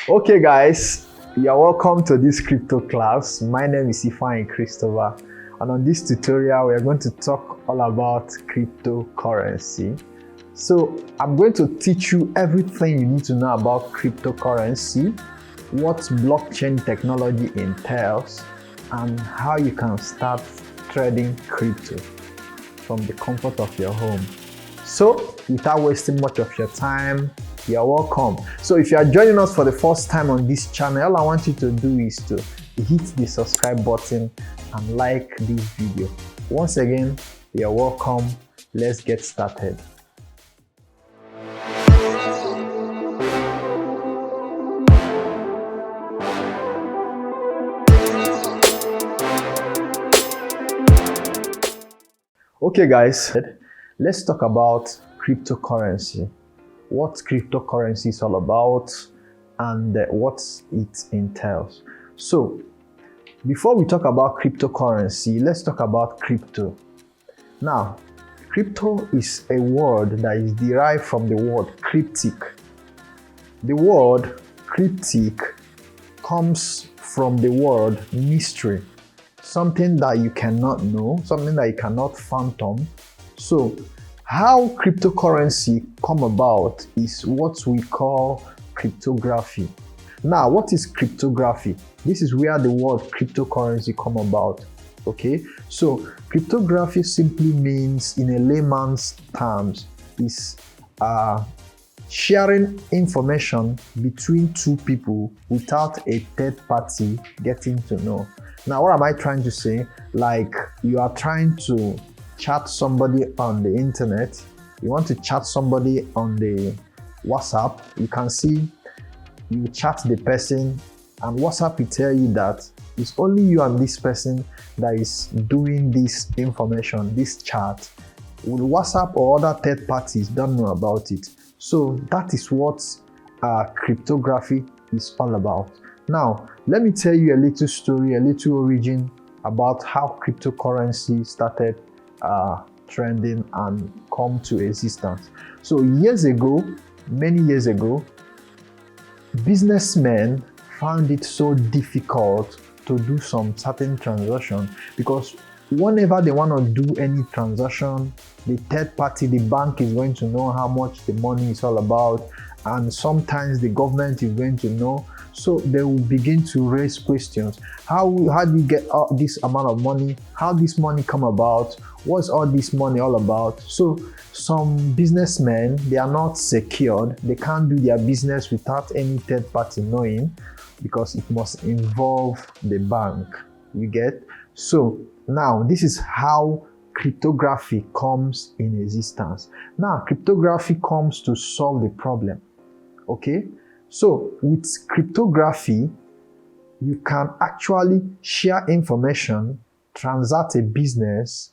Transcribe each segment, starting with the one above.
Okay guys, you're welcome to this crypto class. My name is Ifeanyi Christopher, and on this tutorial we are going to talk all about cryptocurrency. So I'm going to teach you everything you need to know about cryptocurrency, what blockchain technology entails, and how you can start trading crypto from the comfort of your home. So without wasting much of your time, you're welcome. So if you are joining us for the first time on this channel, all I want you to do is to hit the subscribe button and like this video. Once again, you're welcome. Let's get started. Okay guys, let's talk about cryptocurrency. What cryptocurrency is all about and what it entails. So before we talk about cryptocurrency, let's talk about crypto. Now, crypto is a word that is derived from the word cryptic. The word cryptic comes from the word mystery, something that you cannot know, something that you cannot fathom. So how cryptocurrency come about is what we call cryptography. Now, what is cryptography? This is where the word cryptocurrency come about. Okay, so cryptography simply means, in a layman's terms, is sharing information between two people without a third party getting to know. Now, what am I trying to say? Like, you are trying to chat somebody on the internet, you want to chat somebody on the WhatsApp, you can see you chat the person and WhatsApp will tell you that it's only you and this person that is doing this information, this chat. With WhatsApp or other third parties don't know about it. So that is what cryptography is all about. Now, let me tell you a little story, a little origin about how cryptocurrency started trending and come to existence. So years ago, many years ago, businessmen found it so difficult to do some certain transaction because whenever they want to do any transaction, the third party, the bank, is going to know how much the money is all about, and sometimes the government is going to know. So they will begin to raise questions. How do you get this amount of money? How this money come about? What's all this money all about? So some businessmen, they are not secured. They can't do their business without any third party knowing because it must involve the bank. You get? So now this is how cryptography comes in existence. Now cryptography comes to solve the problem. Okay? So with cryptography, you can actually share information, transact a business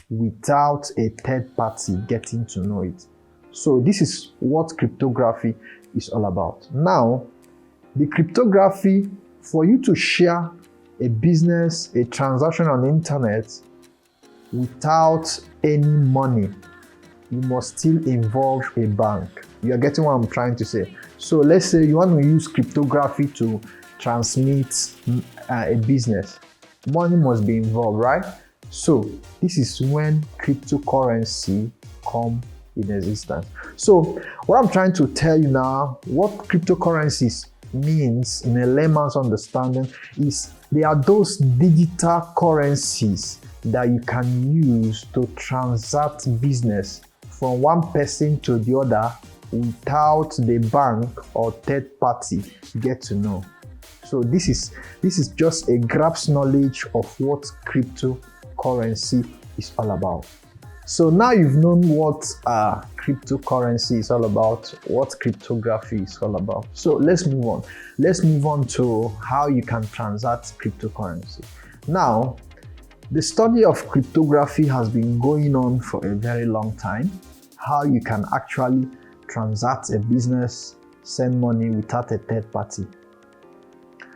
without a third party getting to know it. So this is what cryptography is all about. Now, the cryptography, for you to share a business, a transaction on the internet without any money, you must still involve a bank. You are getting what I'm trying to say. So let's say you want to use cryptography to transmit a business. Money must be involved, right? So this is when cryptocurrency come in existence. So what I'm trying to tell you now, what cryptocurrencies means in a layman's understanding is they are those digital currencies that you can use to transact business from one person to the other without the bank or third party get to know. So this is just a grasp knowledge of what cryptocurrency is all about. So now you've known what cryptocurrency is all about, what cryptography is all about. So let's move on. Let's move on to how you can transact cryptocurrency. Now, the study of cryptography has been going on for a very long time. How you can actually transact a business, send money without a third party.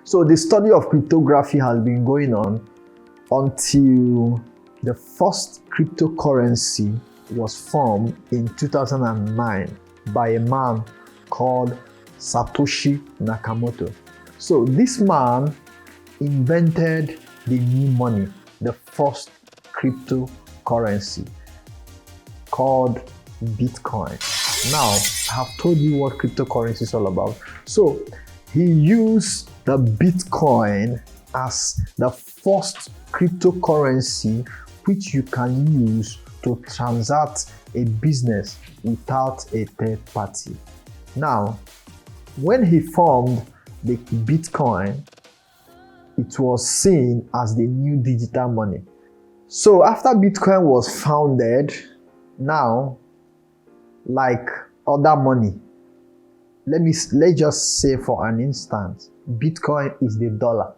So the study of cryptography has been going on until the first cryptocurrency was formed in 2009 by a man called Satoshi Nakamoto. So this man invented the new money, the first cryptocurrency called Bitcoin. Now, I have told you what cryptocurrency is all about. So he used the Bitcoin as the first cryptocurrency which you can use to transact a business without a third party. Now, when he formed the Bitcoin, it was seen as the new digital money. So after Bitcoin was founded, now, like other money, let's just say for an instance, Bitcoin is the dollar,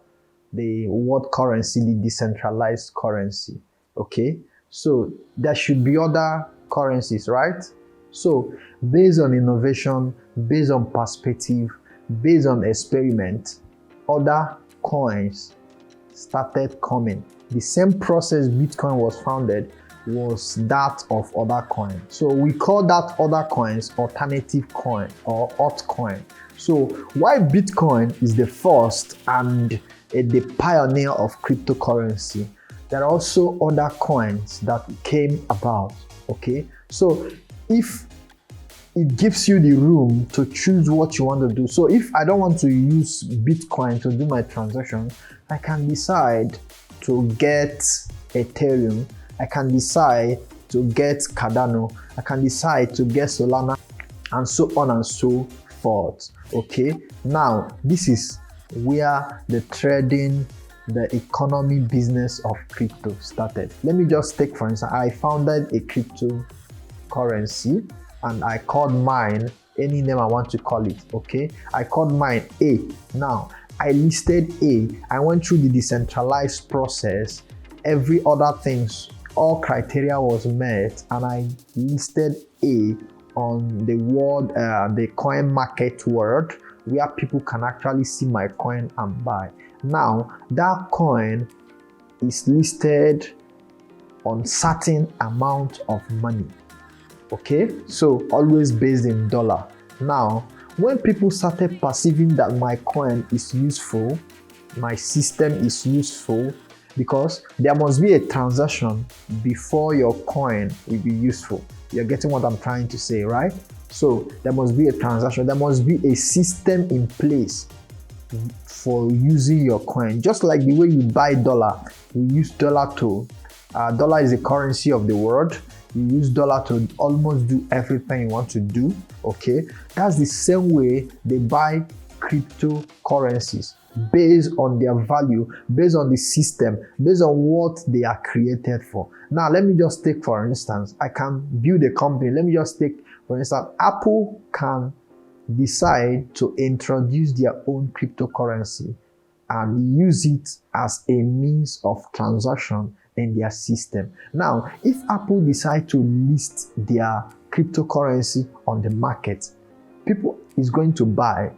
the world currency, the decentralized currency. Okay, so there should be other currencies, right? So based on innovation, based on perspective, based on experiment, other coins started coming. The same process Bitcoin was founded was that of other coins. So we call that other coins alternative coin or altcoin. So why Bitcoin is the first and the pioneer of cryptocurrency, there are also other coins that came about. Okay, so if it gives you the room to choose what you want to do. So if I don't want to use Bitcoin to do my transaction, I can decide to get Ethereum, I can decide to get Cardano, I can decide to get Solana, and so on and so forth. Okay, now this is where the trading, the economy business of crypto started. Let me just take for instance, I founded a cryptocurrency and I called mine any name I want to call it. Okay, I called mine A. Now I listed A, I went through the decentralized process, every other things, all criteria was met, and I listed A on the world, the coin market world, where people can actually see my coin and buy. Now that coin is listed on certain amount of money. Okay, so always based in dollar. Now when people started perceiving that my coin is useful, my system is useful, because there must be a transaction before your coin will be useful. You're getting what I'm trying to say, right? So there must be a transaction, there must be a system in place for using your coin. Just like the way you buy dollar, you use dollar to, dollar is the currency of the world. You use dollar to almost do everything you want to do. Okay, that's the same way they buy cryptocurrencies, based on their value, based on the system, based on what they are created for. Now let me just take for instance, I can build a company. Let me just take for instance, Apple can decide to introduce their own cryptocurrency and use it as a means of transaction in their system. Now, if Apple decide to list their cryptocurrency on the market, people is going to buy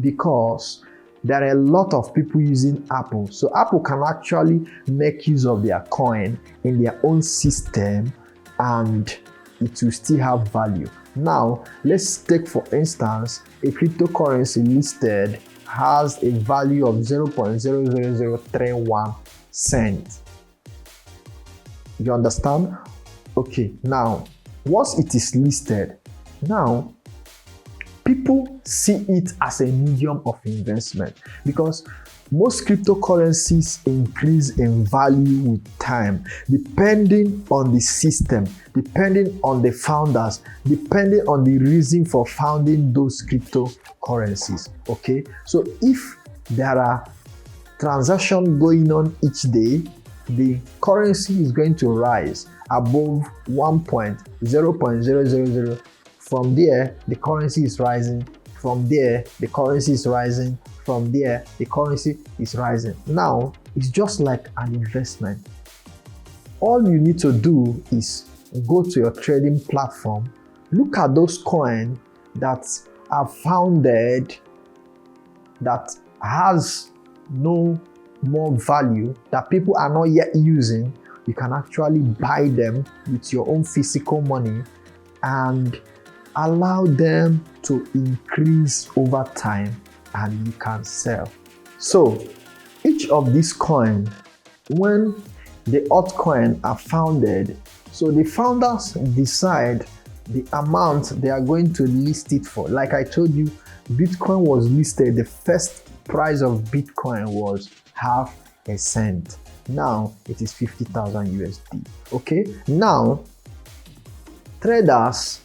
because there are a lot of people using Apple. So Apple can actually make use of their coin in their own system and it will still have value. Now, let's take for instance, a cryptocurrency listed has a value of 0.00031 cents. You understand? Okay, now, once it is listed, now, people see it as a medium of investment because most cryptocurrencies increase in value with time, depending on the system, depending on the founders, depending on the reason for founding those cryptocurrencies. Okay, so if there are transactions going on each day, the currency is going to rise above 0.000. From there, the currency is rising. From there, the currency is rising. From there, the currency is rising. Now, it's just like an investment. All you need to do is go to your trading platform, look at those coins that are founded, that has no more value, that people are not yet using. You can actually buy them with your own physical money and allow them to increase over time and you can sell. So each of these coins, when the altcoin are founded, so the founders decide the amount they are going to list it for. Like I told you, Bitcoin was listed, the first price of Bitcoin was half a cent. Now it is 50,000 USD. Okay, now traders,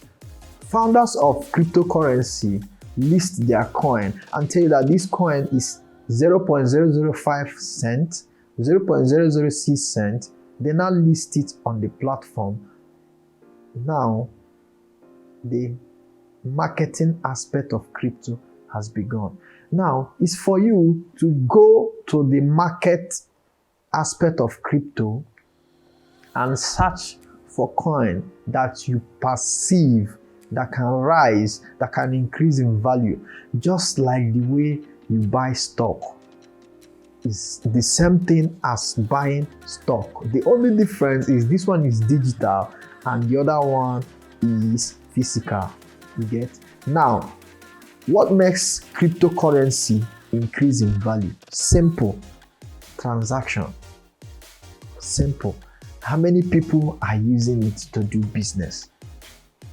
founders of cryptocurrency list their coin and tell you that this coin is 0.005 cent, 0.006 cent. They now list it on the platform. Now the marketing aspect of crypto has begun. Now it's for you to go to the market aspect of crypto and search for coin that you perceive that can rise, that can increase in value, just like the way you buy stock. It's the same thing as buying stock. The only difference is this one is digital and the other one is physical. You get? Now, what makes cryptocurrency increase in value? Simple. Transaction. Simple. How many people are using it to do business?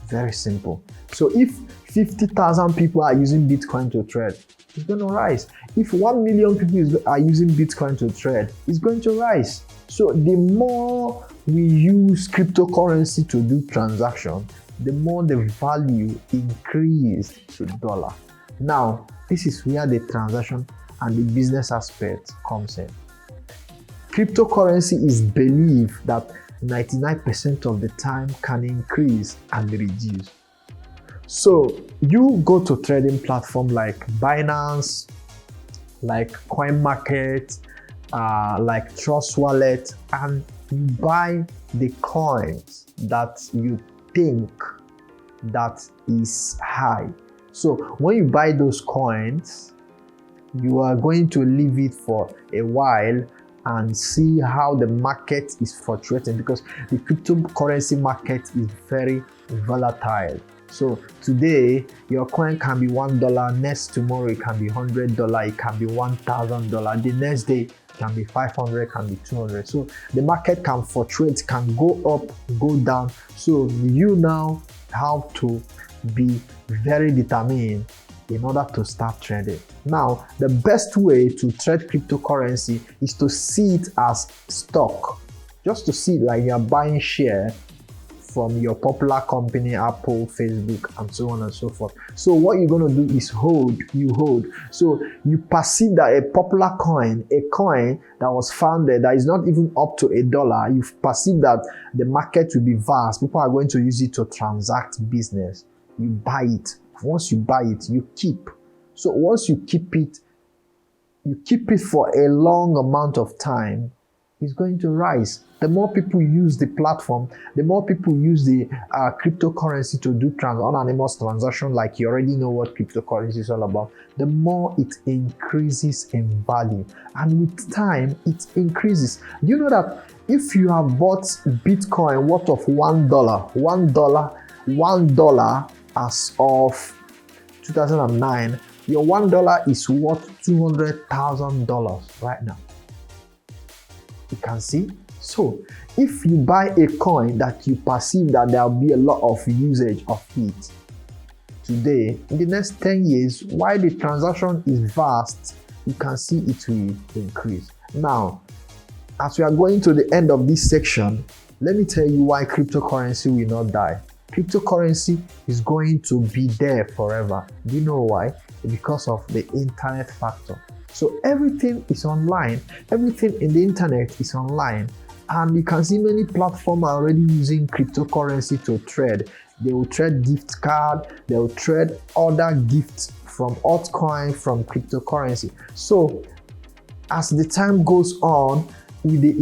Very simple. So if 50,000 people are using Bitcoin to trade, it's going to rise. If 1 million people are using Bitcoin to trade, it's going to rise. So the more we use cryptocurrency to do transaction, the more the value increases to dollar. Now, this is where the transaction and the business aspect comes in. Cryptocurrency is believed that 99% of the time can increase and reduce. So you go to trading platform like Binance, like CoinMarket, like Trust Wallet, and you buy the coins that you think that is high. So when you buy those coins, you are going to leave it for a while and see how the market is fluctuating, because the cryptocurrency market is very volatile. So today your coin can be $1, next tomorrow it can be $100, it can be $1,000, the next day it can be 500, can be 200. So the market can fluctuate, can go up, go down. So you now have to be very determined in order to start trading. Now, the best way to trade cryptocurrency is to see it as stock. Just to see it like you're buying share from your popular company, Apple, Facebook, and so on and so forth. So what you're going to do is hold. So you perceive that a popular coin, a coin that was founded that is not even up to $1, you perceive that the market will be vast. People are going to use it to transact business. You buy it. Once you buy it, you keep. So once you keep it for a long amount of time, it's going to rise. The more people use the platform, the more people use the cryptocurrency to do anonymous transaction, like you already know what cryptocurrency is all about, the more it increases in value. And with time, it increases. Do you know that if you have bought Bitcoin worth of $1 as of 2009, your $1 is worth $200,000 right now. You can see. So if you buy a coin that you perceive that there will be a lot of usage of it today, in the next 10 years, while the transaction is vast, you can see it will increase. Now, as we are going to the end of this section, let me tell you why cryptocurrency will not die. Cryptocurrency is going to be there forever. Do you know why? Because of the internet factor. So everything is online. Everything in the internet is online. And you can see many platforms are already using cryptocurrency to trade. They will trade gift card. They will trade other gifts from altcoin, from cryptocurrency. So as the time goes on, with the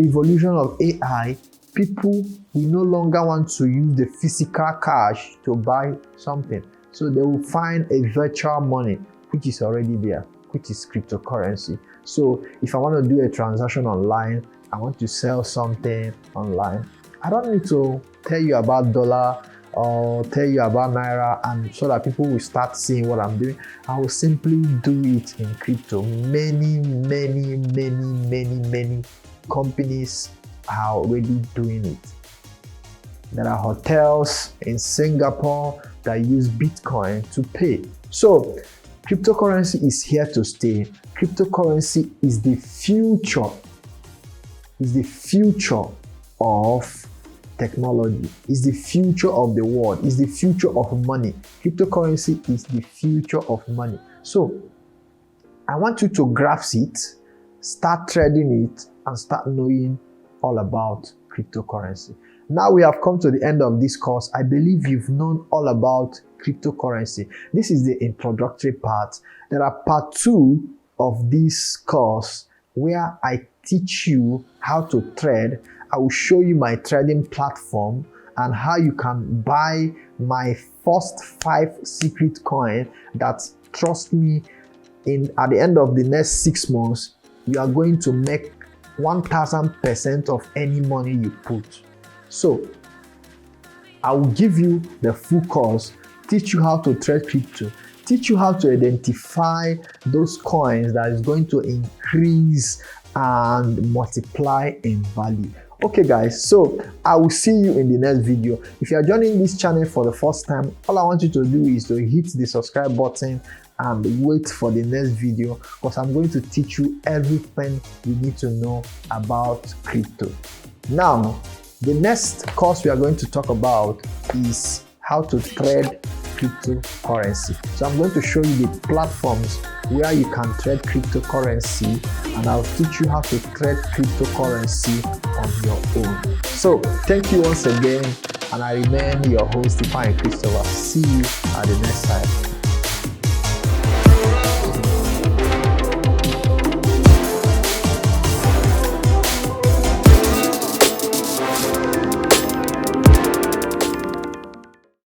evolution of AI, people will no longer want to use the physical cash to buy something. So they will find a virtual money, which is already there, which is cryptocurrency. So if I want to do a transaction online, I want to sell something online, I don't need to tell you about dollar or tell you about Naira, and so that people will start seeing what I'm doing, I will simply do it in crypto. Many companies are already doing it. There are hotels in Singapore that use Bitcoin to pay. So cryptocurrency is here to stay. Cryptocurrency is the future. Is the future of technology. Is the future of the world. Is the future of money. Cryptocurrency is the future of money. So I want you to grasp it, start trading it, and start knowing all about cryptocurrency. Now we have come to the end of this course. I believe you've known all about cryptocurrency. This is the introductory part. There are part 2 of this course where I teach you how to trade. I will show you my trading platform and how you can buy my first 5 secret coin that, trust me, at the end of the next 6 months, you are going to make 1000% of any money you put. So I will give you the full course, teach you how to trade crypto, teach you how to identify those coins that is going to increase and multiply in value. Okay guys, so I will see you in the next video. If you are joining this channel for the first time, all I want you to do is to hit the subscribe button and wait for the next video, because I'm going to teach you everything you need to know about crypto. Now, the next course we are going to talk about is how to trade cryptocurrency. So I'm going to show you the platforms where you can trade cryptocurrency, and I'll teach you how to trade cryptocurrency on your own. So thank you once again, and I remain your host, Demystify Christopher. See you at the next time.